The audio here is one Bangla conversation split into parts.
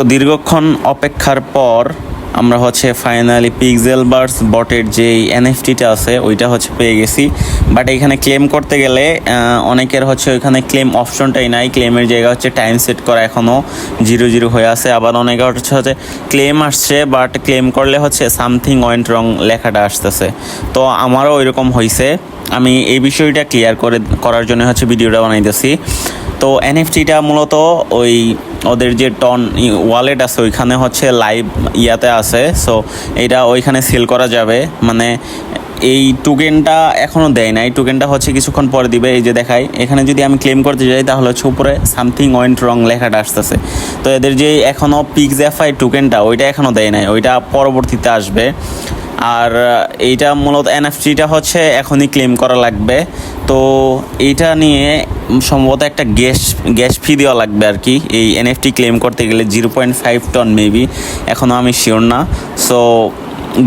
তো দীর্ঘক্ষণ অপেক্ষার পর আমরা হচ্ছে ফাইনালি পিক্সেলবার্স বটের যে এনএফটিটা আছে ওইটা হচ্ছে পেয়ে গেছি। বাট এখানে ক্লেম করতে গেলে অনেকের হচ্ছে ওইখানে ক্লেম অপশনটাই নাই, ক্লেমের জায়গা হচ্ছে টাইম সেট করা এখনও 0 হয়ে আছে। আবার অনেকে হচ্ছে ক্লেম আসছে বাট ক্লেম করলে হচ্ছে সামথিং ওয়েন্ট রং লেখাটা আসতেছে। তো আমারও ওইরকম হয়েছে। আমি এই বিষয়টা ক্লিয়ার করার জন্য হচ্ছে ভিডিওটা বানাইতেছি। তো এনএফটিটা মূলত ওই ওদের যে টন ওয়ালেট আছে ওইখানে হচ্ছে লাইভ ইয়াতে আছে। সো এটা ওইখানে সেল করা যাবে, মানে এই টোকেনটা এখনও দেয় না, এই টোকেনটা হচ্ছে কিছুক্ষণ পরে দিবে। এই যে দেখাই এখানে যদি আমি ক্লেম করতে যাই তাহলে হচ্ছে উপরে সামথিং ওয়েন্ট রং লেখাটা আসতেছে। তো এদের যে এখনও পিক্সএফআই টোকেনটা ওইটা এখনও দেয় নাই, ওইটা পরবর্তীতে আসবে। আর এইটা মূলত এনএফটিটা হচ্ছে এখনই ক্লেম করা লাগবে। তো এইটা নিয়ে সম্ভবত একটা গ্যাস ফি দেওয়া লাগবে আর কি, এই এনএফটি ক্লেম করতে গেলে 0.5 টন মেবি, এখনও আমি শিওর না। সো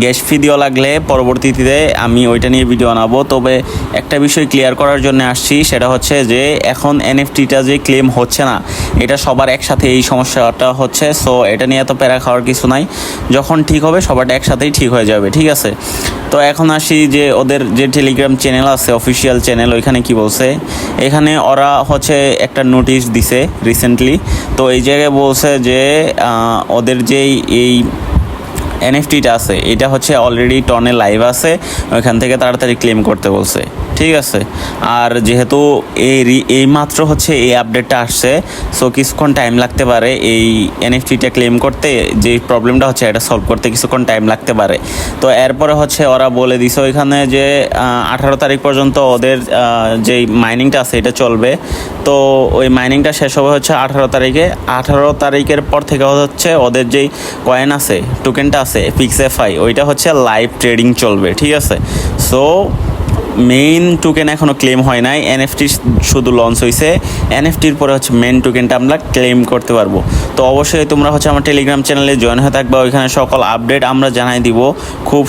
গ্যাস ফি দেওয়া লাগলে পরবর্তীতে আমি ওইটা নিয়ে ভিডিও বানাবো। তবে একটা বিষয় ক্লিয়ার করার জন্য আসছি, সেটা হচ্ছে যে এখন এনএফটিটা যে ক্লেম হচ্ছে না এটা সবার একসাথে এই সমস্যাটা হচ্ছে। সো এটা নিয়ে এত প্যারা খাওয়ার কিছু নাই, যখন ঠিক হবে সবারটা একসাথেই ঠিক হয়ে যাবে, ঠিক আছে। তো এখন আসি যে ওদের যে টেলিগ্রাম চ্যানেল আছে অফিসিয়াল চ্যানেল, ওইখানে কি বলছে। এখানে ওরা হচ্ছে একটা নোটিশ দিছে রিসেন্টলি। তো এই জায়গায় বলছে যে ওদের যেই এই এনএফটিটা আছে এটা হচ্ছে অলরেডি টনে লাইভ আছে, ওইখান থেকে তাড়াতাড়ি ক্লেম করতে বলছে, ঠিক আছে। আর যেহেতু এই মাত্র হচ্ছে এই আপডেটটা আসছে, সো কিছুক্ষণ টাইম লাগতে পারে এই এনএফটিটা ক্লেম করতে, যে প্রবলেমটা হচ্ছে এটা সলভ করতে কিছুক্ষণ টাইম লাগতে পারে। তো এরপরে হচ্ছে ওরা বলে দিছে ওইখানে যে 18 তারিখ পর্যন্ত ওদের যেই মাইনিংটা আছে এটা চলবে। তো ওই মাইনিংটা শেষ হবে হচ্ছে 18 তারিখে। 18 তারিখের পর থেকে হচ্ছে ওদের যেই কয়েন আছে টোকেনটা আছে পিক্সএফআই ওইটা হচ্ছে লাইভ ট্রেডিং চলবে, ঠিক আছে। সো মেইন টোকেন এখনও ক্লেম হয় নাই, এনএফটি শুধু লঞ্চ হয়েছে। এনএফটির পরে হচ্ছে মেইন টোকেনটা আমরা ক্লেম করতে পারবো। তো অবশ্যই তোমরা হচ্ছে আমার টেলিগ্রাম চ্যানেলে জয়েন হয়ে থাকবা, ওইখানে সকল আপডেট আমরা জানাই দিব খুব